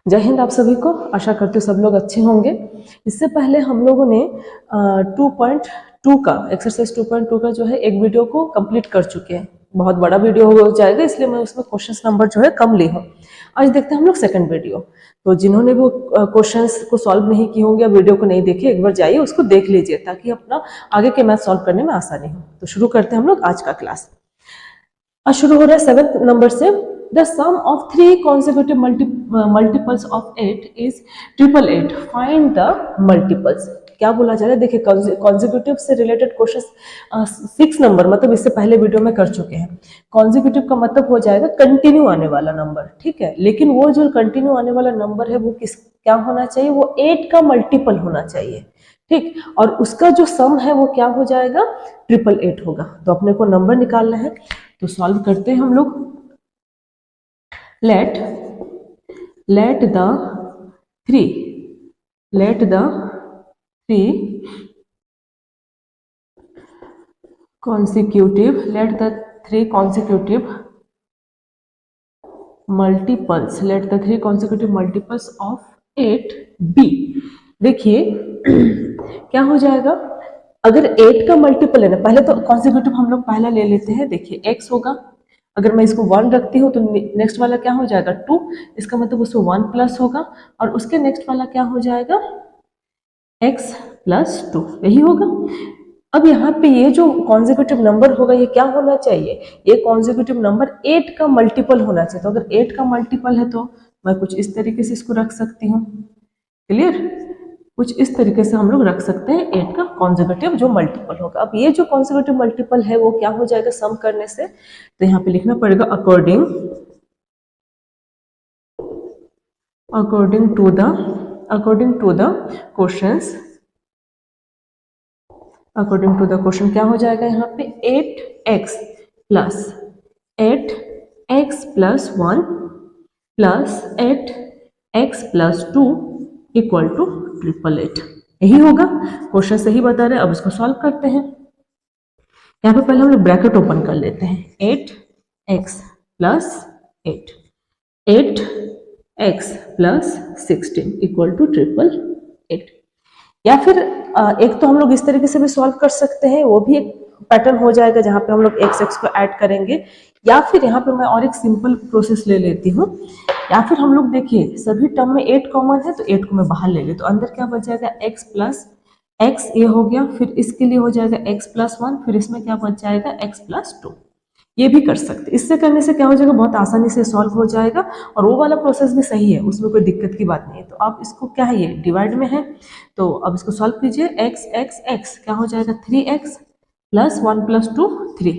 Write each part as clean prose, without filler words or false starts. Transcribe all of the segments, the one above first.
जय हिंद आप सभी को। आशा करते सब लोग अच्छे होंगे। इससे पहले हम लोगों ने 2.2 का एक्सरसाइज 2.2 का जो है एक वीडियो को कंप्लीट कर चुके हैं। बहुत बड़ा वीडियो हो जाएगा इसलिए मैं उसमें क्वेश्चंस नंबर जो है कम ली हूँ। आज देखते हैं हम लोग सेकंड वीडियो। तो जिन्होंने वो क्वेश्चंस को सॉल्व नहीं किए होंगे या वीडियो को नहीं देखे, एक बार जाइए उसको देख लीजिए ताकि अपना आगे के मैथ सॉल्व करने में आसानी हो। तो शुरू करते हैं हम लोग आज का क्लास। आज शुरू हो रहा है 7th नंबर से। The sum of 3 consecutive multiples of 8 is 888. Find the multiples. क्या बोला जा रहा है देखिए, कॉन्जिक्यूटिव से रिलेटेड क्वेश्चन 6 नंबर मतलब इससे पहले वीडियो में कर चुके हैं। कॉन्जिक्यूटिव का मतलब हो जाएगा कंटिन्यू आने वाला नंबर, ठीक है। लेकिन वो जो कंटिन्यू आने वाला नंबर है वो क्या होना चाहिए, वो 8 का मल्टीपल होना चाहिए, ठीक। और उसका जो सम है वो क्या हो जाएगा, 888 होगा। तो अपने को नंबर निकालना है, तो सॉल्व करते हैं हम लोग। let the 3 consecutive multiples of 8 b। देखिए क्या हो जाएगा, अगर 8 का मल्टीपल है ना, पहले तो कॉन्सिक्यूटिव हम लोग पहला ले लेते हैं। देखिए x होगा, अगर मैं इसको 1 रखती हूँ तो नेक्स्ट वाला क्या हो जाएगा 2, इसका मतलब उसमें 1 प्लस होगा, और उसके नेक्स्ट वाला क्या हो जाएगा x प्लस 2, यही होगा। अब यहाँ पे ये जो कॉन्जिक्यूटिव नंबर होगा ये क्या होना चाहिए, ये कॉन्जिक्यूटिव नंबर 8 का मल्टीपल होना चाहिए। तो अगर 8 का मल्टीपल है तो मैं कुछ इस तरीके से इसको रख सकती हूँ, क्लियर। कुछ इस तरीके से हम लोग रख सकते हैं 8 का कॉन्जिक्यूटिव जो मल्टीपल होगा। अब ये जो कॉन्जिक्यूटिव मल्टीपल है वो क्या हो जाएगा सम करने से, तो यहाँ पे लिखना पड़ेगा अकॉर्डिंग टू द क्वेश्चन क्या हो जाएगा यहाँ पे 8x plus 1 plus 8x plus 2 equal to 888। यही होगा, क्वेश्चन सही बता रहे हैं। अब इसको सॉल्व करते हैं। यहाँ पे पहले हम लोग ब्रैकेट ओपन कर लेते हैं। 8x plus 8x plus 16 equal to 888। या फिर एक तो हम लोग इस तरीके से भी सॉल्व कर सकते हैं, वो भी एक पैटर्न हो जाएगा जहाँ पे हम लोग x को ऐड करेंगे। या फिर यहाँ पे मैं और एक सिंपल प्रोसेस ले लेती हूँ। या फिर हम लोग देखिए सभी टर्म में 8 कॉमन है तो 8 को मैं बाहर ले ले, तो अंदर क्या बच जाएगा x प्लस x, ये हो गया। फिर इसके लिए हो जाएगा x प्लस 1, फिर इसमें क्या बच जाएगा x प्लस 2। ये भी कर सकते। इससे करने से क्या हो जाएगा, बहुत आसानी से सॉल्व हो जाएगा। और वो वाला प्रोसेस भी सही है, उसमें कोई दिक्कत की बात नहीं है। तो अब इसको क्या है, ये डिवाइड में है, तो अब इसको सॉल्व कीजिए। x क्या हो जाएगा 3x प्लस 1 प्लस 2 3।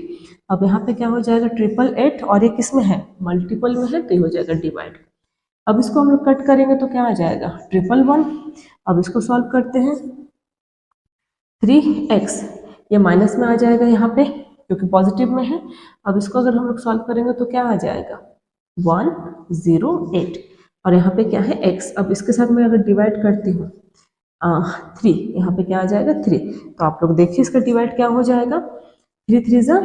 अब यहाँ पे क्या हो जाएगा 888, और ये किस में है, मल्टीपल में है, तो ये हो जाएगा डिवाइड। अब इसको हम लोग कट करेंगे तो क्या आ जाएगा 111। अब इसको सॉल्व करते हैं। 3x ये माइनस में आ जाएगा यहाँ पे क्योंकि पॉजिटिव में है। अब इसको अगर हम लोग सॉल्व करेंगे तो क्या आ जाएगा 108, और यहाँ पे क्या है x। अब इसके साथ मैं अगर डिवाइड करती हूँ 3, यहाँ पे क्या आ जाएगा 3। तो आप लोग देखिए इसका डिवाइड क्या हो जाएगा, 3 3 ज़ा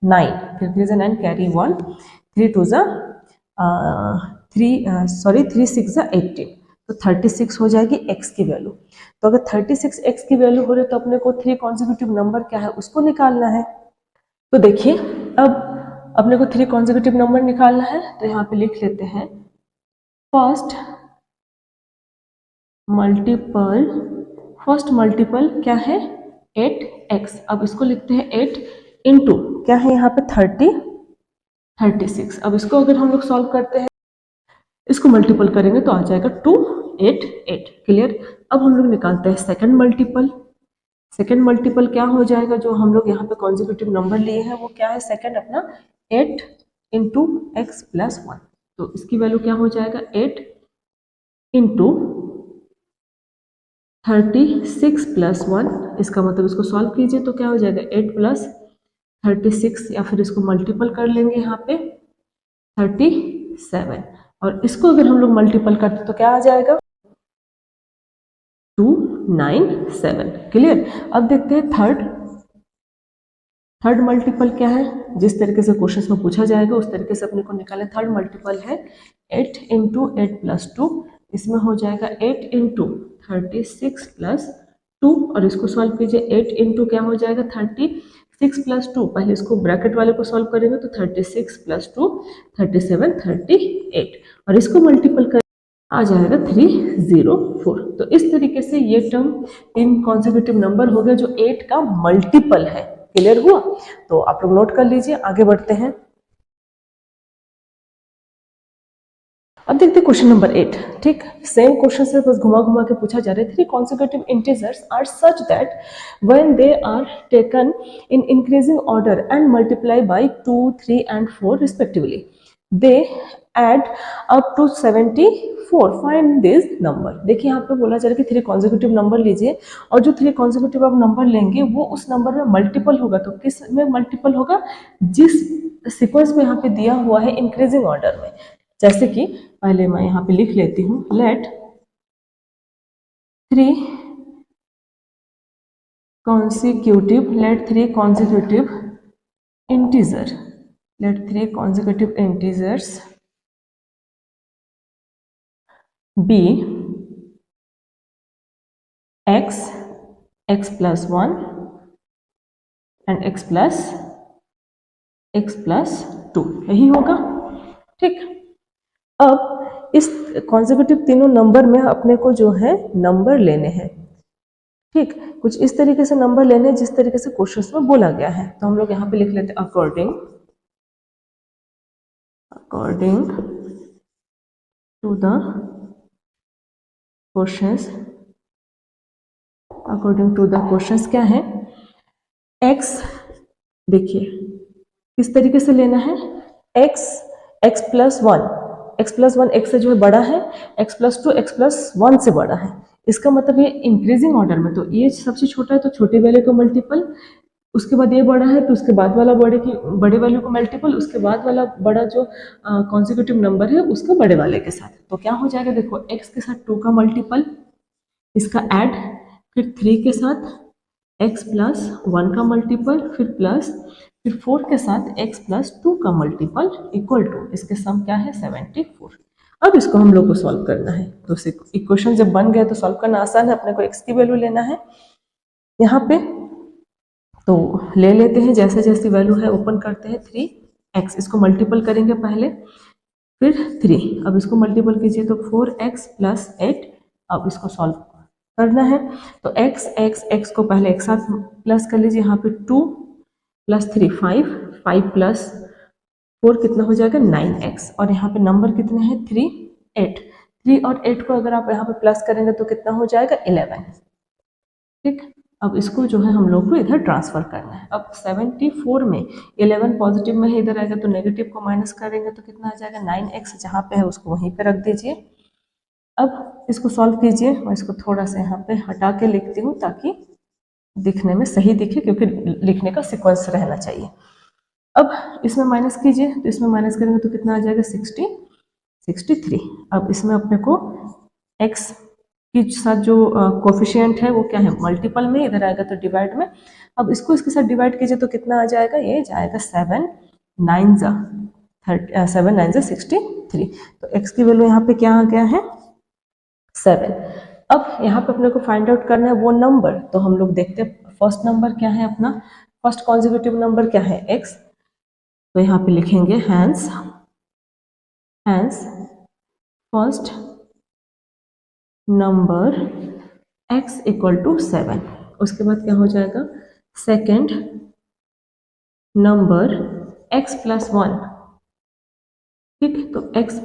9, फिर 3 ज़ा 9 कैरी 1, 3 2 ज़ा 3 6 ज़ा 18, तो 36 हो जाएगी x की वैल्यू। तो अगर 36 x की वैल्यू हो रही है तो अपने को 3 कॉन्जिक्यूटिव नंबर क्या है उसको निकालना है। तो देखिए अब अपने को 3 कॉन्जिक्यूटिव नंबर निकालना है, तो यहाँ पे लिख लेते हैं फर्स्ट मल्टीपल क्या है 8x। अब इसको लिखते हैं 8 इंटू क्या है यहाँ पे 36। अब इसको अगर हम लोग सॉल्व करते हैं, इसको मल्टीपल करेंगे तो आ जाएगा 288, क्लियर। अब हम लोग निकालते हैं सेकंड मल्टीपल क्या हो जाएगा, जो हम लोग यहाँ पे कॉन्जिक्यूटिव नंबर लिए हैं वो क्या है सेकंड अपना 8 इंटू एक्स प्लस 1। तो इसकी वैल्यू क्या हो जाएगा 8 इंटू 36 प्लस 1। इसका मतलब इसको सॉल्व कीजिए तो क्या हो जाएगा 8 प्लस 36, या फिर इसको मल्टीपल कर लेंगे यहाँ पे 37, और इसको अगर हम लोग मल्टीपल करते तो क्या आ जाएगा 297, क्लियर। अब देखते हैं थर्ड मल्टीपल क्या है, जिस तरीके से क्वेश्चन में पूछा जाएगा उस तरीके से अपने को निकालना। थर्ड मल्टीपल है 8 इंटू 8 प्लस 2, इसमें हो जाएगा 8 इंटू 36 प्लस 2, और इसको सॉल्व कीजिए। 8 इंटू क्या हो जाएगा 36 प्लस 2, पहले इसको ब्रैकेट वाले को सॉल्व करेंगे तो 36 प्लस 2 37 38, और इसको मल्टीपल कर आ जाएगा 304। तो इस तरीके से ये टर्म तीन कॉन्सेक्यूटिव नंबर हो गया जो 8 का मल्टीपल है। क्लियर हुआ? तो आप लोग नोट कर लीजिए, आगे बढ़ते हैं। अब देखते हैं क्वेश्चन नंबर 8। ठीक, सेम क्वेश्चन से बस घुमा घुमा के पूछा जा रहा है। 3 consecutive integers are such that when they are taken in increasing order and multiply by 2, 3 and 4 respectively, they add up to 74. Find this number। देखिए यहाँ पे बोला जा रहा है कि 3 consecutive नंबर लीजिए, और जो 3 consecutive आप नंबर लेंगे वो उस नंबर में मल्टीपल होगा। तो किस में मल्टीपल होगा? जिस सीक्वेंस में यहाँ पे दिया हुआ है इंक्रीजिंग ऑर्डर में। जैसे कि पहले मैं यहाँ पे लिख लेती हूँ, late 3 consecutive integers be x, x plus 1 and x plus 2, यही होगा। ठीक, अब इस कॉन्सेक्यूटिव तीनों नंबर में अपने को जो है नंबर लेने हैं। ठीक, कुछ इस तरीके से नंबर लेने हैं जिस तरीके से क्वेश्चंस में बोला गया है। तो हम लोग यहाँ पे लिख लेते हैं according to the questions. According to the questions क्या है? x, देखिए किस तरीके से लेना है? x plus 1, x plus 1 x से जो है बड़ा है, x प्लस 2 x प्लस 1 से बड़ा है। इसका मतलब ये इंक्रीजिंग ऑर्डर में, तो ये सबसे छोटा है तो छोटे वैल्यू को मल्टीपल, उसके बाद ये बड़ा है तो उसके बाद वाला बड़े वैल्यू को मल्टीपल, उसके बाद वाला बड़ा जो कॉन्सेक्यूटिव नंबर है उसका बड़े वाले के साथ। तो क्या हो जाएगा? देखो x के साथ 2 का मल्टीपल, इसका ऐड, फिर 3 के साथ x प्लस 1 का मल्टीपल, फिर 4 के साथ x प्लस 2 का मल्टीपल इक्वल टू, इसके सम क्या है? 74। अब इसको हम लोग को सॉल्व करना है। तो इक्वेशन जब बन गया तो सॉल्व करना आसान है। अपने को x की वैल्यू लेना है यहाँ पे, तो ले लेते हैं जैसे जैसी वैल्यू है ओपन करते हैं। 3x, इसको मल्टीपल करेंगे पहले, फिर 3, अब इसको मल्टीपल कीजिए तो 4x प्लस 8। अब इसको सॉल्व करना है तो x को पहले एक साथ प्लस कर लीजिए। यहाँ पे 2 प्लस 3 5 प्लस 4 कितना हो जाएगा? 9x, और यहाँ पे नंबर कितने हैं? 3 8। 3 और 8 को अगर आप यहाँ पे प्लस करेंगे तो कितना हो जाएगा? 11। ठीक, अब इसको जो है हम लोग को इधर ट्रांसफर करना है। अब 74 में 11 पॉजिटिव में है, इधर आएगा तो नेगेटिव को माइनस करेंगे तो कितना आ जाएगा? 9x जहाँ पे है उसको वहीं पे रख दीजिए। अब इसको सॉल्व कीजिए। मैं इसको थोड़ा सा यहाँ पे हटा के लिखती हूँ ताकि दिखने में सही दिखे, क्योंकि लिखने का सीक्वेंस रहना चाहिए। अब इसमें माइनस कीजिए, तो इसमें माइनस करेंगे तो कितना आ जाएगा? 63। अब इसमें अपने को x के साथ जो कोफिशिएंट है वो क्या है? मल्टीपल में, इधर आएगा तो डिवाइड में। अब इसको इसके साथ डिवाइड कीजिए तो कितना आ जाएगा? ये जाएगा 7 9 63। तो x की वैल्यू यहाँ पे क्या आ गया है? 7। अब यहाँ पे अपने को फाइंड आउट करना है वो नंबर। तो हम लोग देखते हैं फर्स्ट नंबर क्या है अपना, फर्स्ट कॉन्सेक्यूटिव नंबर क्या है? x। तो यहाँ पे लिखेंगे hence first number x equal to 7। उसके बाद क्या हो जाएगा? Second number x plus 1। ठीक, तो x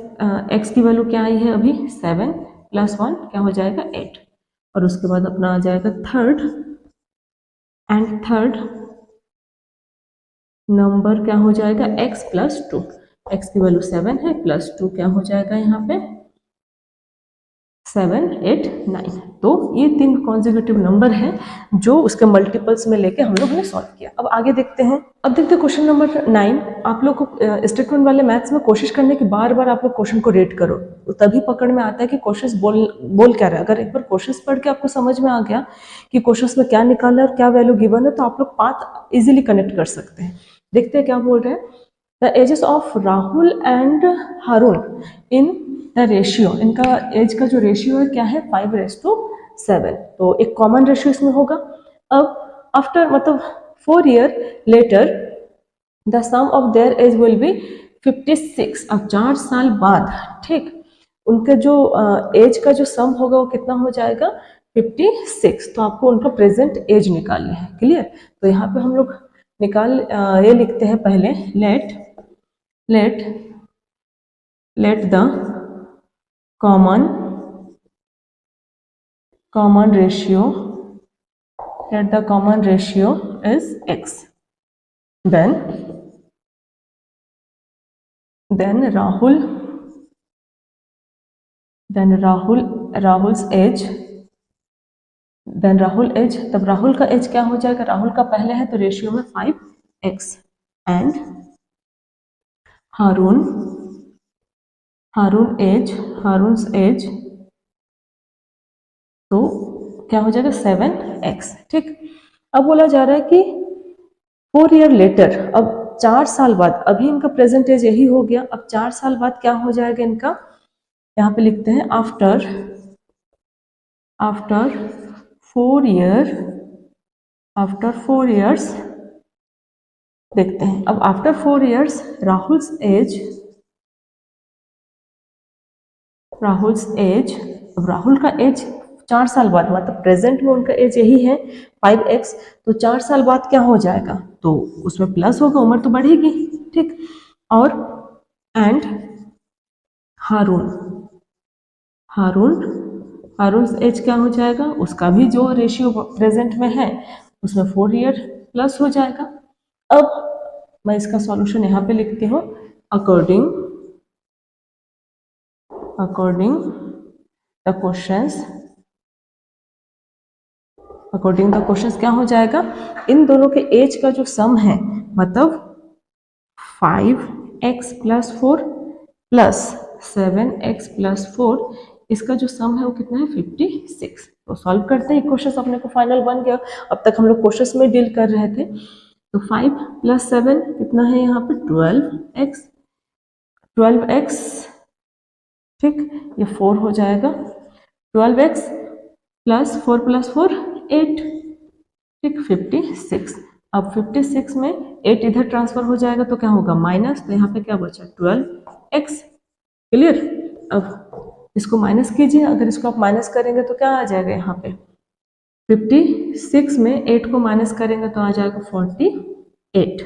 की वैल्यू क्या आई है अभी? 7 प्लस 1 क्या हो जाएगा? 8। और उसके बाद अपना आ जाएगा थर्ड नंबर क्या हो जाएगा? x plus 2। x की वैल्यू 7 है, प्लस 2 क्या हो जाएगा यहाँ पे? 7 8 9। तो ये 3 कॉन्सेक्यूटिव नंबर है जो उसके मल्टीपल्स में लेके हम लोग ने सॉल्व किया। अब आगे देखते हैं। अब देखते हैं क्वेश्चन नंबर 9। आप लोग को स्टेटमेंट वाले मैथ्स में कोशिश करने की बार बार आप लोग क्वेश्चन को रीड करो, तो तभी पकड़ में आता है कि क्वेश्चन बोल क्या रहा है। अगर एक बार क्वेश्चन पढ़ के आपको समझ में आ गया कि क्वेश्चन में क्या निकालना है और क्या वैल्यू गिवन है, तो आप लोग पाथ इजिली कनेक्ट कर सकते हैं। देखते हैं क्या बोल रहे हैं। The ages of Rahul and Haroon in the ratio, इनका एज का जो रेशियो है क्या है 5:7, तो एक कॉमन रेशियो इसमें होगा। अब आफ्टर मतलब 4 year later the sum of their age will be 56। अब 4 साल बाद, ठीक, उनका जो एज का जो सम होगा वो कितना हो जाएगा 56। तो आपको उनका प्रेजेंट एज निकालना है, क्लियर। तो यहाँ पे हम लोग ये लिखते हैं पहले, let the common ratio is x, then राहुल's age, तब राहुल का एज क्या हो जाएगा, राहुल का पहले है तो रेशियो में 5x, एंड हारून's एज तो क्या हो जाएगा 7x, ठीक। अब बोला जा रहा है कि 4 ईयर लेटर, अब 4 साल बाद, अभी इनका प्रेजेंट एज यही हो गया, अब 4 साल बाद क्या हो जाएगा इनका, यहाँ पे लिखते हैं आफ्टर 4 इयर्स, देखते हैं। अब आफ्टर 4 इयर्स राहुल's एज, अब राहुल का एज 4 साल बाद, मतलब प्रेजेंट में उनका एज यही है 5x, तो 4 साल बाद क्या हो जाएगा, तो उसमें प्लस होगा, उम्र तो बढ़ेगी, ठीक। और एंड हारून एज क्या हो जाएगा, उसका भी जो रेशियो प्रेजेंट में है उसमें 4 ईयर प्लस हो जाएगा। अब मैं इसका सॉल्यूशन यहाँ पे लिखती हूँ, अकॉर्डिंग द क्वेश्चंस क्या हो जाएगा, इन दोनों के एज का जो सम है, मतलब 5x + 4 प्लस 7x + 4, इसका जो सम है वो कितना है 56। तो सॉल्व करते हैं, क्वेश्चन अपने को फाइनल बन गया। अब तक हम लोग क्वेश्चंस में डील कर रहे थे, तो 5 + 7 कितना है यहाँ पे 12x, ठीक, ये 4 हो जाएगा, 12x + 4 + 4 8, ठीक, 56। अब 56 में 8 इधर ट्रांसफर हो जाएगा तो क्या होगा माइनस, तो यहाँ पे क्या बचा 12x, क्लियर। अब इसको माइनस कीजिए, अगर इसको आप माइनस करेंगे तो क्या आ जाएगा, यहाँ पे 56 में 8 को माइनस करेंगे तो आ जाएगा 48,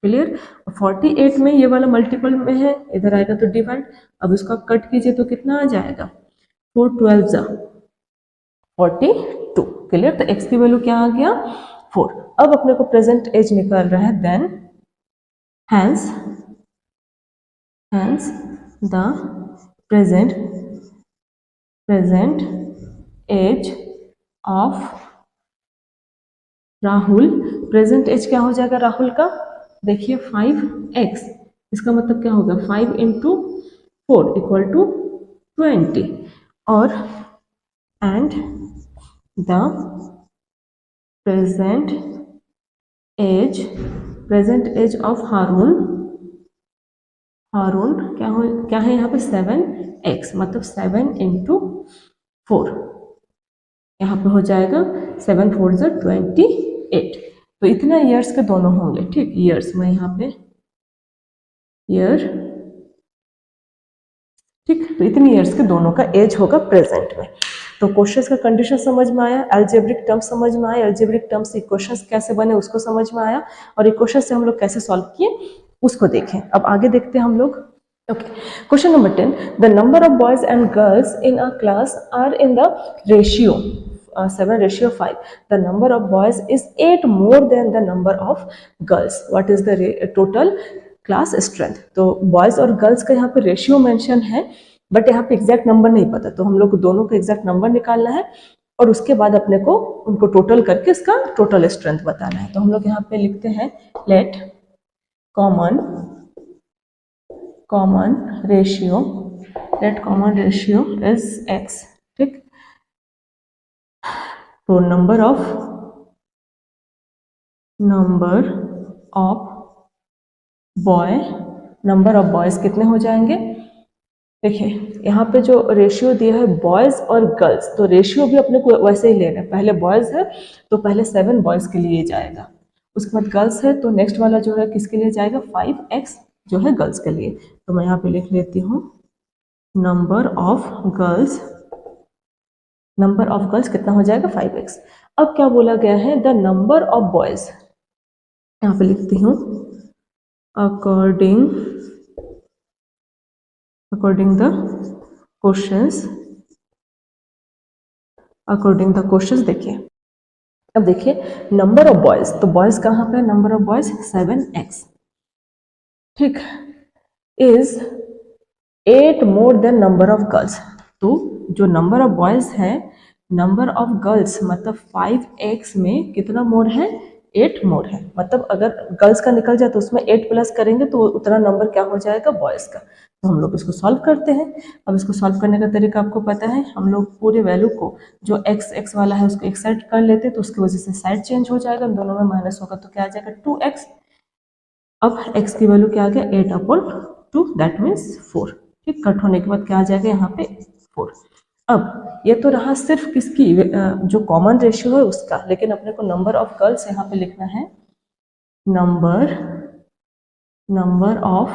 क्लियर। 48 में ये वाला मल्टीपल में है, इधर आएगा तो डिवाइड। अब इसको आप कट कीजिए तो कितना आ जाएगा 4 12 42, क्लियर। तो x की वैल्यू क्या आ गया 4। अब अपने को प्रेजेंट एज निकाल रहा है, then hence the present age of Rahul, present age क्या हो जाएगा राहुल का, देखिए 5x, इसका मतलब क्या होगा 5 × 4 = 20, और and the present age of Haroon क्या है यहाँ पे 7x, मतलब 7 × 4, यहाँ पे हो जाएगा 7 4 28। तो इतना ईयर्स के दोनों होंगे, ठीक। ईयर्स में यहाँ पे ईयर, ठीक, तो इतनी ईयर्स के दोनों का एज होगा प्रेजेंट में। तो क्वेश्चंस का कंडीशन समझ में आया, अलजेब्रिक टर्म समझ में आया, अलजेब्रिक टर्म से इक्वेशंस कैसे बने उसको समझ में आया, और इक्वेशन से हम लोग कैसे सॉल्व किए उसको देखें। अब आगे देखते हैं हम लोग। Okay, question number 10, the number of boys and girls in a class are in the ratio 7:5. The number of boys is 8 more than the number of girls. What is the total class strength. तो boys और girls का यहाँ पे ratio mention है, but यहाँ पे exact number नहीं पता, तो हम लोग को दोनों का एग्जैक्ट नंबर निकालना है और उसके बाद अपने को उनको टोटल करके इसका टोटल स्ट्रेंथ बताना है। तो हम लोग यहाँ पे लिखते हैं late common ratio is x, ठीक। तो नंबर ऑफ बॉयज कितने हो जाएंगे, देखिए यहाँ पे जो रेशियो दिया है बॉयज़ और गर्ल्स, तो रेशियो भी अपने को वैसे ही लेना है। पहले बॉयज़ है तो पहले 7 बॉयज़ के लिए जाएगा, उसके बाद गर्ल्स है तो नेक्स्ट वाला जो है किसके लिए जाएगा 5x जो है गर्ल्स के लिए। तो मैं यहाँ पे लिख लेती हूँ number of girls, number of girls कितना हो जाएगा 5x। अब क्या बोला गया है द नंबर ऑफ बॉयज़, यहाँ पे लिखती हूँ according the questions, according the questions. देखिए अब देखिए नंबर ऑफ बॉयज, तो बॉयज कहाँ पे, नंबर ऑफ बॉयज 7x, ठीक, is 8 more than number of girls. तो जो नंबर ऑफ बॉयज है, नंबर ऑफ गर्ल्स मतलब 5x में कितना मोर है, 8 मोर है। मतलब अगर गर्ल्स का निकल जाए तो उसमें 8 प्लस करेंगे तो उतना नंबर क्या हो जाएगा बॉयज का। तो हम लोग इसको सॉल्व करते हैं। अब इसको सॉल्व करने का तरीका आपको पता है, हम लोग पूरे वैल्यू को जो x वाला है उसको एक साइड कर लेते हैं, तो उसकी वजह से साइड चेंज हो जाएगा, दोनों में माइनस होगा तो क्या आ जाएगा 2x। अब x की वैल्यू क्या आ गया 8/2, दैट मीन्स 4। ठीक, कट होने के बाद क्या आ जाएगा यहाँ पे 4। अब ये तो रहा सिर्फ किसकी जो कॉमन रेशियो है उसका, लेकिन अपने को नंबर ऑफ गर्ल्स यहाँ पे लिखना है number of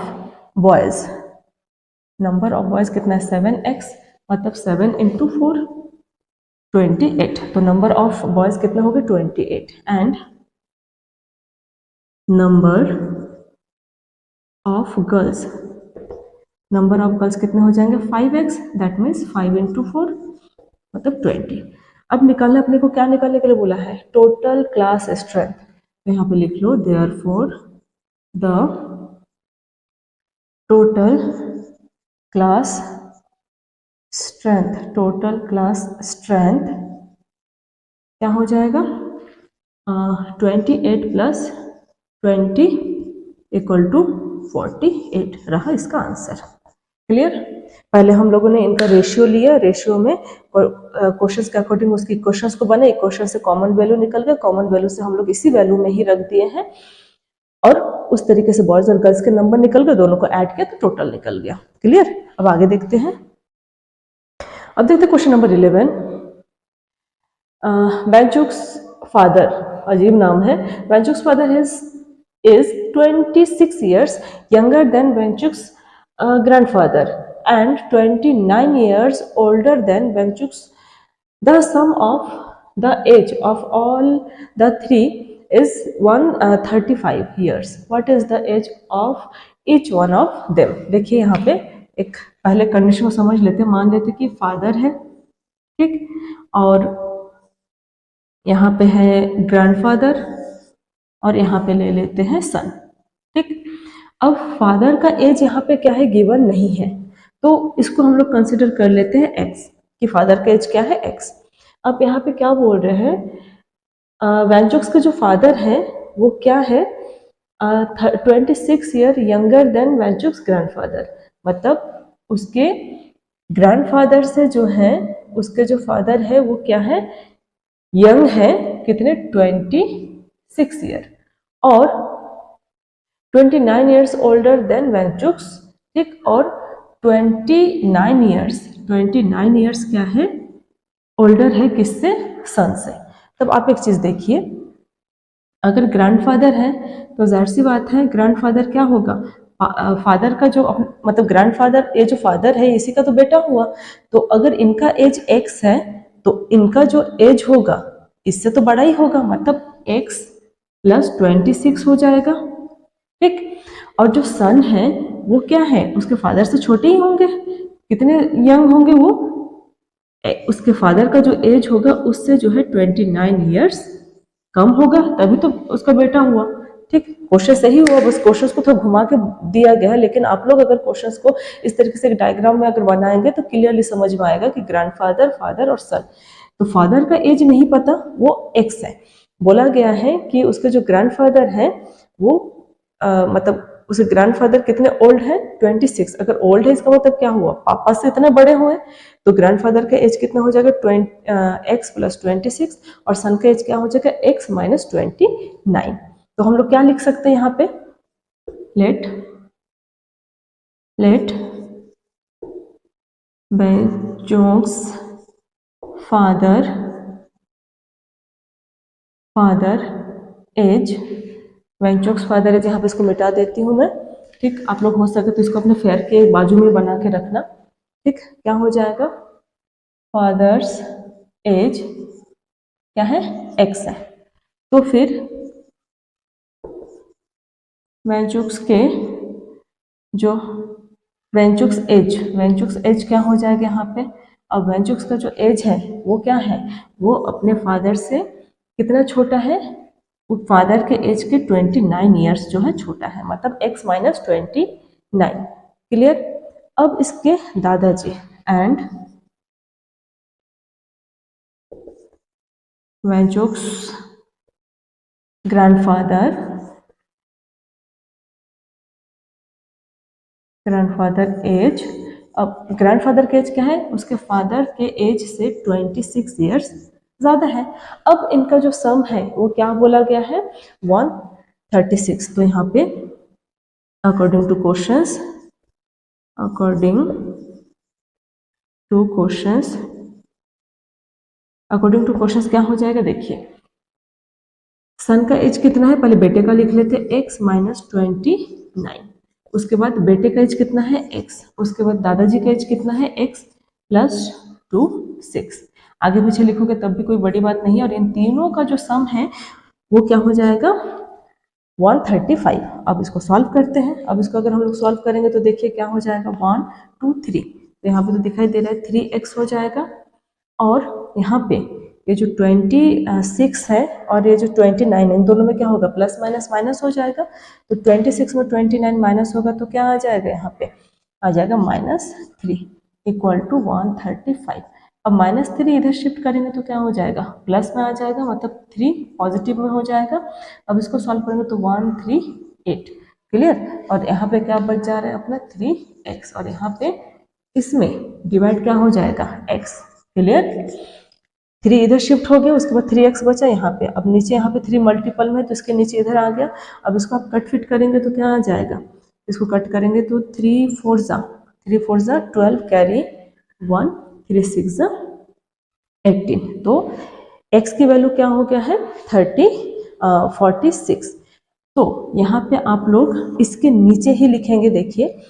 boys. Number of boys कितना है 7x, मतलब 7 × 4 28। तो नंबर ऑफ बॉयज कितना हो गया 28 and number of girls, number of girls कितने हो जाएंगे 5x, दैट मीन्स 5 × 4 मतलब 20। अब निकालना अपने को क्या निकालने के लिए बोला है, टोटल क्लास स्ट्रेंथ। तो यहाँ पे लिख लो therefore the total class strength, total class strength क्या हो जाएगा 28 + 20 = 48 रहा इसका आंसर। क्लियर। पहले हम लोगों ने इनका रेशियो लिया, रेशियो में क्वेश्चंस के अकॉर्डिंग उसकी क्वेश्चंस को बने, क्वेश्चन से कॉमन वैल्यू निकल गया, कॉमन वैल्यू से हम लोग इसी वैल्यू में ही रख दिए हैं और उस तरीके से बॉयज और गर्ल्स के नंबर निकल गए, दोनों को ऐड किया तो टोटल निकल गया। क्लियर। अब आगे देखते हैं। अब देखते हैं क्वेश्चन नंबर 11। वेंचुक्स फादर, अजीब नाम है, वेंचुक्स father is 26 years younger than Wenchuk's grandfather and 29 years older than Wenchuk's. The sum of the age of all the three is 135 years. What is the age of each one of them? देखिए यहाँ पे एक पहले condition को समझ लेते हैं, मान लेते कि फादर है, ठीक, और यहाँ पे है ग्रैंडफादर और यहाँ पे ले लेते हैं सन, ठीक। अब फादर का एज यहाँ पे क्या है गिवन नहीं है, तो इसको हम लोग कंसिडर कर लेते हैं एक्स, कि फादर का एज क्या है एक्स। अब यहाँ पे क्या बोल रहे हैं, वेंचुक्स के जो फादर है वो क्या है 26 ईयर यंगर देन वेंचुक्स ग्रैंडफादर, मतलब उसके ग्रैंडफादर से जो है उसके जो फादर है वो क्या है यंग है, कितने 26 ईयर, और 29 ईयर्स ओल्डर देन वेंचुक्स, ठीक, और 29 ईयर्स क्या है ओल्डर है किससे, सन से। तब आप एक चीज देखिए, अगर ग्रैंडफादर है तो जाहिर सी बात है ग्रैंडफादर क्या होगा, फादर का जो मतलब ग्रैंडफादर, ये जो फादर है इसी का तो बेटा हुआ, तो अगर इनका एज एक्स है तो इनका जो एज होगा इससे तो बड़ा ही होगा, मतलब x + 26 हो जाएगा, ठीक। और जो सन है वो क्या है उसके फादर से छोटे ही होंगे, कितने यंग होंगे वो, उसके फादर का जो एज होगा उससे जो है 29 ईयर्स कम होगा, तभी तो उसका बेटा हुआ, ठीक। क्वेश्चन सही हुआ, बस क्वेश्चन को थोड़ा घुमा के दिया गया है, लेकिन आप लोग अगर क्वेश्चन को इस तरीके से डायग्राम में अगर बनाएंगे तो क्लियरली समझ में आएगा कि ग्रैंडफादर, फादर और सन। तो फादर का एज नहीं पता, वो एक्स है, बोला गया है कि उसके जो ग्रैंडफादर है वो मतलब उसके ग्रैंडफादर कितने ओल्ड है 26। अगर ओल्ड है इसका मतलब क्या हुआ पापा से इतने बड़े हुए, तो ग्रैंडफादर का एज कितना हो जाएगा x + 26 और सन का एज क्या हो जाएगा x - 29। तो हम लोग क्या लिख सकते हैं यहाँ पे, let Venchuk's father age, Venchuk's father age, यहाँ पे इसको मिटा देती हूँ मैं। ठीक, आप लोग हो सके तो इसको अपने फेयर के बाजू में बना के रखना। ठीक, क्या हो जाएगा, फादर्स एज क्या है, एक्स है। तो फिर वेंचुक्स के जो वेंचुक्स एज क्या हो जाएगा यहाँ पे। अब वेंचुक्स का जो एज है वो क्या है, वो अपने फादर से कितना छोटा है, वो फादर के एज के 29 ईयर्स जो है छोटा है, मतलब x माइनस 29। क्लियर। अब इसके दादाजी एंड वेंचुक्स ग्रैंडफादर एज, अब ग्रैंडफादर का एज क्या है, उसके फादर के एज से 26 ईयर्स ज़्यादा है। अब इनका जो सम है वो क्या बोला गया है, 136। तो यहाँ पे अकॉर्डिंग टू क्वेश्चंस क्या हो जाएगा, देखिए सन का एज कितना है, पहले बेटे का लिख लेते हैं, x माइनस 29। उसके बाद बेटे का एज कितना है, x। उसके बाद दादाजी का एज कितना है, x प्लस 2 6। आगे पीछे लिखोगे तब भी कोई बड़ी बात नहीं है। और इन तीनों का जो सम है वो क्या हो जाएगा, 135। अब इसको सॉल्व करते हैं। अब इसको अगर हम लोग सॉल्व करेंगे तो देखिए क्या हो जाएगा, 1 2 3। तो यहाँ पे तो दिखाई दे रहा है 3x हो जाएगा। और यहाँ पे ये जो 26 है और ये जो 29 है, इन दोनों में क्या होगा, प्लस माइनस माइनस हो जाएगा। तो 26 में 29 माइनस होगा तो क्या आ जाएगा, यहाँ पे आ जाएगा -3 इक्वल टू 135। अब -3 इधर शिफ्ट करेंगे तो क्या हो जाएगा, प्लस में आ जाएगा, मतलब 3 पॉजिटिव में हो जाएगा। अब इसको सॉल्व करेंगे तो 138। क्लियर। और यहाँ पे क्या बच जा रहा है अपना 3x, और यहाँ पे इसमें डिवाइड क्या हो जाएगा, x। क्लियर। 3 इधर शिफ्ट हो गया, उसके बाद 3x बचा यहाँ पे। अब नीचे यहाँ पे 3 मल्टीपल में तो इसके नीचे इधर आ गया। अब इसको आप कट फिट करेंगे तो क्या आ जाएगा, इसको कट करेंगे तो 3 4 ज़ा 12 कैरी 1 3 6 ज़ा 18। तो x की वैल्यू क्या हो गया है, 46। तो यहाँ पे आप लोग इसके नीचे ही लिखेंगे, देखिए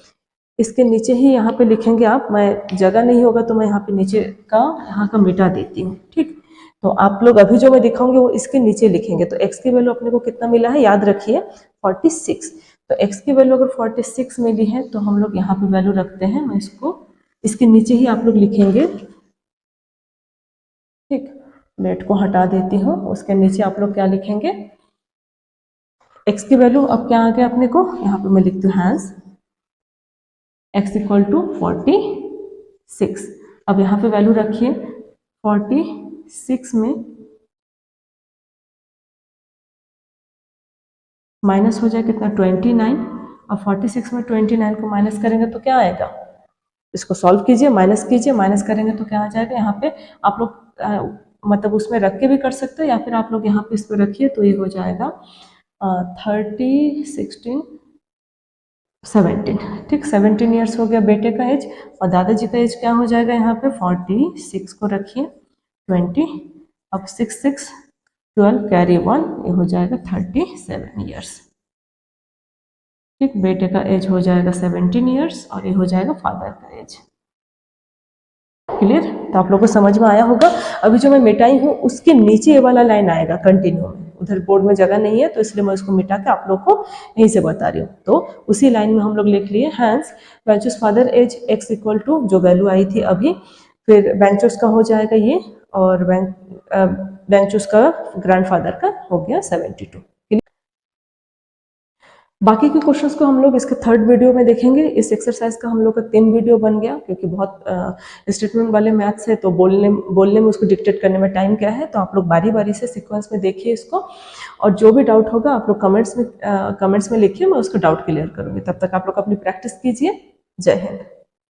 इसके नीचे ही यहाँ पे लिखेंगे आप। मैं जगह नहीं होगा तो मैं यहाँ पे नीचे का यहाँ का मिटा देती हूँ। ठीक, तो आप लोग अभी जो मैं दिखाऊंगी वो इसके नीचे लिखेंगे। तो x की वैल्यू अपने को कितना मिला है, याद रखिए 46। तो x की वैल्यू अगर 46 मिली है तो हम लोग यहाँ पे वैल्यू रखते हैं, मैं इसको इसके नीचे ही आप लोग लिखेंगे। ठीक, लेट को हटा देती हूँ, उसके नीचे आप लोग क्या लिखेंगे, x की वैल्यू अब क्या आ गया अपने को, यहाँ पे मैं लिखती हूँ हैंस x इक्वल टू 46। अब यहाँ पे वैल्यू रखिए 46 में माइनस हो जाए कितना, 29। अब 46 में 29 को माइनस करेंगे तो क्या आएगा, इसको सॉल्व कीजिए, माइनस करेंगे तो क्या आ जाएगा। यहाँ पे आप लोग मतलब उसमें रख के भी कर सकते हो, या फिर आप लोग यहाँ पे इस पर रखिए तो ये हो जाएगा 30 16 17। ठीक, 17 ईयर्स हो गया बेटे का एज। और दादाजी का एज क्या हो जाएगा, यहाँ पे 46 को रखिए 20। अब 6 6 12 कैरी 1, ये हो जाएगा 37 ईयर्स। ठीक, बेटे का एज हो जाएगा 17 ईयर्स और ये हो जाएगा फादर का एज। क्लियर। तो आप लोगों को समझ में आया होगा। अभी जो मैं मिटाई हूँ उसके नीचे ये वाला लाइन आएगा कंटिन्यू में, उधर बोर्ड में जगह नहीं है तो इसलिए मैं उसको मिटा के आप लोग को यहीं से बता रही हूँ। तो उसी लाइन में हम लोग लिख लिए hence Venchu's father age x equal to जो वैल्यू आई थी अभी, फिर वेंचुस का हो जाएगा ये, और वेंचुस का ग्रैंडफादर का हो गया 72। बाकी के क्वेश्चंस को हम लोग इसके थर्ड वीडियो में देखेंगे। इस एक्सरसाइज का हम लोग का 3 वीडियो बन गया, क्योंकि बहुत स्टेटमेंट वाले मैथ्स है तो बोलने में उसको डिक्टेट करने में टाइम क्या है। तो आप लोग बारी बारी से सीक्वेंस में देखिए इसको, और जो भी डाउट होगा आप लोग कमेंट्स में लिखिए, मैं उसका डाउट क्लियर करूँगी। तब तक आप लोग अपनी प्रैक्टिस कीजिए। जय हिंद।